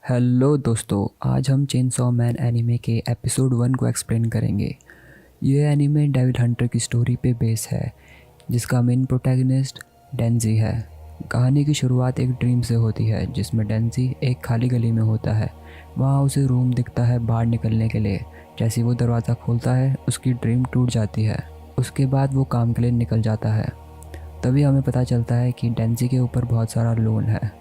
Hello दोस्तों, आज हम चेनसॉ मैन एनीमे के एपिसोड 1 को एक्सप्लेन करेंगे। ये एनीमे डेविल हंटर की स्टोरी पे बेस है, जिसका मेन प्रोटैगनिस्ट डेंजी है। कहानी की शुरुआत एक ड्रीम से होती है, जिसमें डेंजी एक खाली गली में होता है। वहाँ उसे रूम दिखता है बाहर निकलने के लिए। जैसे वो दरवाज़ा खोलता है, उसकी ड्रीम टूट जाती है। उसके बाद वो काम के लिए निकल जाता है। तभी हमें पता चलता है कि डेंजी के ऊपर बहुत सारा लोन है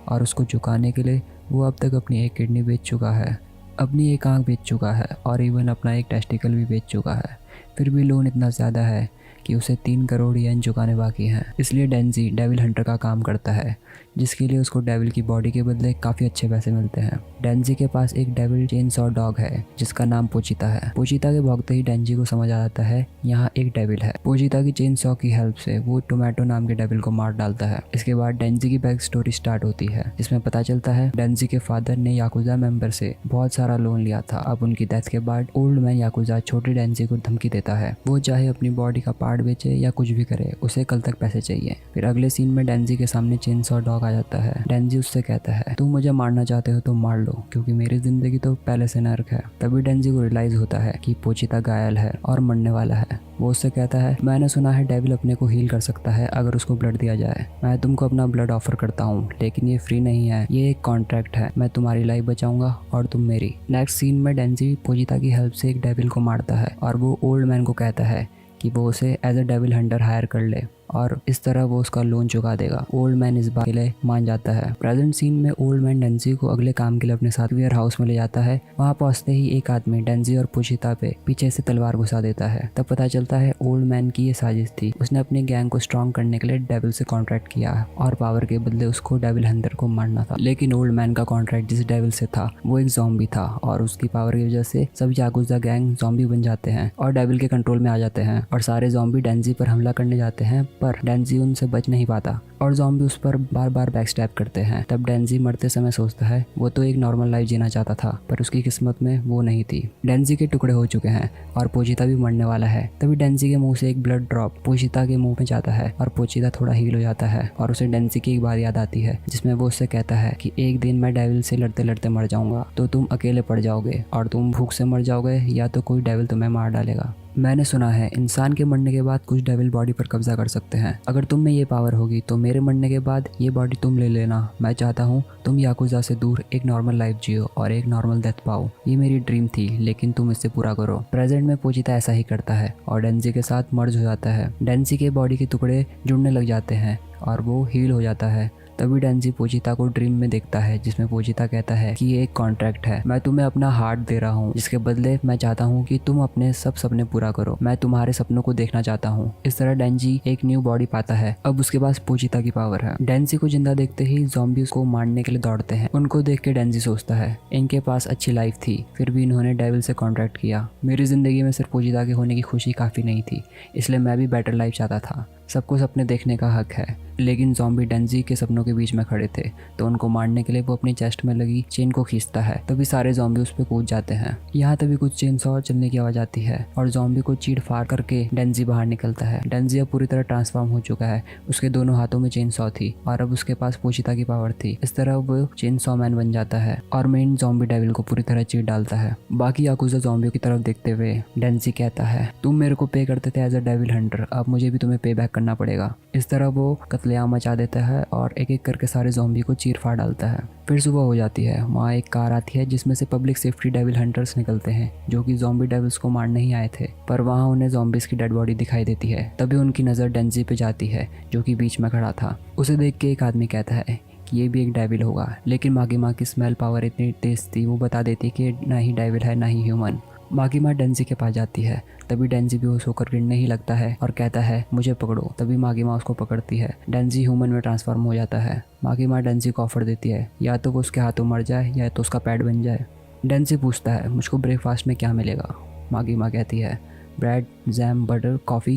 और उसको चुकाने के लिए वो अब तक अपनी एक किडनी बेच चुका है, अपनी एक आंख बेच चुका है और इवन अपना एक टेस्टिकल भी बेच चुका है। फिर भी लोन इतना ज़्यादा है कि उसे 3 करोड़ येन चुकाने बाकी हैं। इसलिए डेंजी डेविल हंटर का काम करता है, जिसके लिए उसको डेविल की बॉडी के बदले काफ़ी अच्छे पैसे मिलते हैं। डेंजी के पास एक डेविल चेनसॉ डॉग है, जिसका नाम पोचिता है। पोचिता के भौंकते ही डेंजी को समझ आ जाता है यहाँ एक डेविल है। पोचिता की चेनसॉ की हेल्प से वो टोमेटो नाम के डेविल को मार डालता है। इसके बाद डेंजी की बैक स्टोरी स्टार्ट होती है, जिसमें पता चलता है डेंजी के फादर ने याकुजा मेंबर से बहुत सारा लोन लिया था। अब उनकी डेथ के बाद ओल्ड मैन याकुजा छोटी डेंजी को धमकी देता है, वो चाहे अपनी बॉडी का पार्ट बेचे या कुछ भी करे, उसे कल तक पैसे चाहिए। फिर अगले सीन में डेंजी के सामने चेनसॉ डॉग आ जाता है। डेंजी उससे कहता है, तुम मुझे मारना चाहते हो तो मार लो, क्योंकि मेरी जिंदगी तो पहले से नर्क है। तभी डेंजी को रियलाइज होता है कि पोचिता घायल है और मरने वाला है। वो उससे कहता है, मैंने सुना है डेविल अपने को हील कर सकता है अगर उसको ब्लड दिया जाए। मैं तुमको अपना ब्लड ऑफर करता हूँ, लेकिन ये फ्री नहीं है, ये एक कॉन्ट्रैक्ट है। मैं तुम्हारी लाइफ बचाऊंगा और तुम मेरी। नेक्स्ट सीन में डेंजी पोचिता की हेल्प से एक डेविल को मारता है और वो ओल्ड मैन को कहता है कि वो उसे as a devil hunter hire कर ले और इस तरह वो उसका लोन चुका देगा। ओल्ड मैन इस बात के लिए मान जाता है। प्रेजेंट सीन में ओल्ड मैन डेंजी को अगले काम के लिए अपने साथ वेयर हाउस में ले जाता है। वहाँ पहुँचते ही एक आदमी डेंजी और पोचिता पे पीछे से तलवार घुसा देता है। तब पता चलता है ओल्ड मैन की ये साजिश थी। उसने अपनी गैंग को स्ट्रॉन्ग करने के लिए डेविल से कॉन्ट्रैक्ट किया और पावर के बदले उसको डेविल हंटर को मारना था। लेकिन ओल्ड मैन का कॉन्ट्रैक्ट जिस डेविल से था वो एक ज़ॉम्बी था और उसकी पावर की वजह से सब याकुजा गैंग ज़ॉम्बी बन जाते हैं और डेविल के कंट्रोल में आ जाते हैं और सारे ज़ॉम्बी डेंजी पर हमला करने जाते हैं, पर डेंजी उनसे बच नहीं पाता और ज़ॉम्बी उस पर बार बार बैकस्टैब करते हैं। तब डेंजी मरते समय सोचता है वो तो एक नॉर्मल लाइफ जीना चाहता था, पर उसकी किस्मत में वो नहीं थी। डेंजी के टुकड़े हो चुके हैं और पोचिता भी मरने वाला है। तभी डेंजी के मुंह से एक ब्लड ड्रॉप पोचिता के मुंह में जाता है और पोचिता थोड़ा हील हो जाता है और उसे डेंजी की एक बात याद आती है, जिसमें वो उससे कहता है कि एक दिन मैं डेविल से लड़ते लड़ते मर जाऊंगा, तो तुम अकेले पड़ जाओगे और तुम भूख से मर जाओगे या तो कोई डेविल तुम्हें मार डालेगा। मैंने सुना है इंसान के मरने के बाद कुछ डेविल बॉडी पर कब्जा कर सकते हैं। अगर तुम में ये पावर होगी तो मेरे मरने के बाद ये बॉडी तुम ले लेना। मैं चाहता हूँ तुम याकुजा से दूर एक नॉर्मल लाइफ जियो और एक नॉर्मल डेथ पाओ। ये मेरी ड्रीम थी, लेकिन तुम इससे पूरा करो। प्रेजेंट में पोचिता ऐसा ही करता है और डेंजी के साथ मर्ज हो जाता है। डेंजी के बॉडी के टुकड़े जुड़ने लग जाते हैं और वो हील हो जाता है। तभी डेंजी पोचिता को ड्रीम में देखता है, जिसमें पोचिता कहता है कि ये एक कॉन्ट्रैक्ट है। मैं तुम्हें अपना हार्ट दे रहा हूँ, जिसके बदले मैं चाहता हूँ कि तुम अपने सब सपने पूरा करो। मैं तुम्हारे सपनों को देखना चाहता हूँ। इस तरह डेंजी एक न्यू बॉडी पाता है। अब उसके पास पोचिता की पावर है। डेंजी को जिंदा देखते ही ज़ॉम्बी उसको मारने के लिए दौड़ते हैं। उनको देख के डेंजी सोचता है इनके पास अच्छी लाइफ थी, फिर भी इन्होंने डेविल से कॉन्ट्रैक्ट किया। मेरी जिंदगी में सिर्फ पोचिता के होने की खुशी काफ़ी नहीं थी, इसलिए मैं भी बेटर लाइफ चाहता था। सबको सपने देखने का हक है, लेकिन ज़ॉम्बी डेंजी के सपनों के बीच में खड़े थे, तो उनको मारने के लिए वो अपनी चेस्ट में लगी चेन को खींचता है। तभी सारे ज़ॉम्बी उस पर कूद जाते हैं। यहाँ तभी कुछ चेनसॉ चलने की आवाज़ आती है और ज़ॉम्बी को चीड़ फाड़ करके डेंजी बाहर निकलता है। डेंजी अब पूरी तरह ट्रांसफॉर्म हो चुका है। उसके दोनों हाथों में चेनसॉ थी और अब उसके पास पोचिता की पावर थी। इस तरह वो चेनसॉ मैन बन जाता है और मेन ज़ॉम्बी डेविल को पूरी तरह चीर डालता है। बाकी याकुजा ज़ॉम्बियों की तरफ देखते हुए डेंजी कहता है, तुम मेरे को पे करते थे एज अ डेविल हंटर, अब मुझे भी तुम्हें पे बैक करना पड़ेगा। इस तरह वो कत्लेआम मचा देता है और एक एक करके सारे ज़ॉम्बी को चीर फाड़ डालता है। फिर सुबह हो जाती है। वहाँ एक कार आती है जिसमें से पब्लिक सेफ्टी डेविल हंटर्स निकलते हैं, जो कि ज़ॉम्बी डेविल्स को मारने ही आए थे, पर वहाँ उन्हें ज़ॉम्बीज़ की डेड बॉडी दिखाई देती है। तभी उनकी नज़र डेंजी पे जाती है, जो कि बीच में खड़ा था। उसे देख के एक आदमी कहता है कि ये भी एक डेविल होगा, लेकिन मागिमा की स्मेल पावर इतनी तेज थी, वो बता देती कि ना ही डेविल है ना ही ह्यूमन। मागिमा डेंजी के पास जाती है। तभी डेंजी बेहोश होकर गिरने ही लगता है और कहता है मुझे पकड़ो। तभी मागिमा उसको पकड़ती है। डेंजी ह्यूमन में ट्रांसफॉर्म हो जाता है। मागिमा डेंजी को ऑफर देती है या तो वो उसके हाथों मर जाए या तो उसका पैड बन जाए। डेंजी पूछता है मुझको ब्रेकफास्ट में क्या मिलेगा। मागिमा कहती है ब्रेड, जैम, बटर, कॉफ़ी,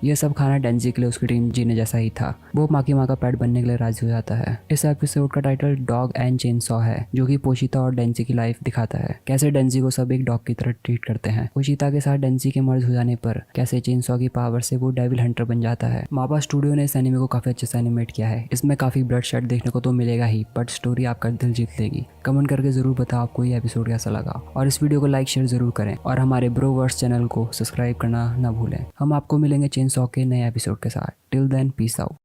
ये सब खाना डेंजी के लिए उसकी टीम जीने जैसा ही था। वो माँ की माँ का पेट बनने के लिए राजी हो जाता है। इस एपिसोड का टाइटल डॉग एंड चेनसॉ है, जो कि पोशिता और डेंजी की लाइफ दिखाता है। कैसे डेंजी को सब एक डॉग की तरह ट्रीट करते हैं। पोशिता के साथ डेंजी के मर्ज हो जाने पर कैसे चेनसॉ की पावर से वो डेविल हंटर बन जाता है। मापा स्टूडियो ने इस एनिमे को काफी अच्छे से एनिमेट किया है। इसमें काफी ब्लड शेड देखने को तो मिलेगा ही, बट स्टोरी आपका दिल जीत लेगी। कमेंट करके जरूर बताओ आपको ये एपिसोड कैसा लगा, और इस वीडियो को लाइक शेयर जरूर करें, और हमारे ब्रोवर्स चैनल को सब्सक्राइब करना ना भूलें। हम आपको मिलेंगे चेनसॉ के नए एपिसोड के साथ। Till then, peace out.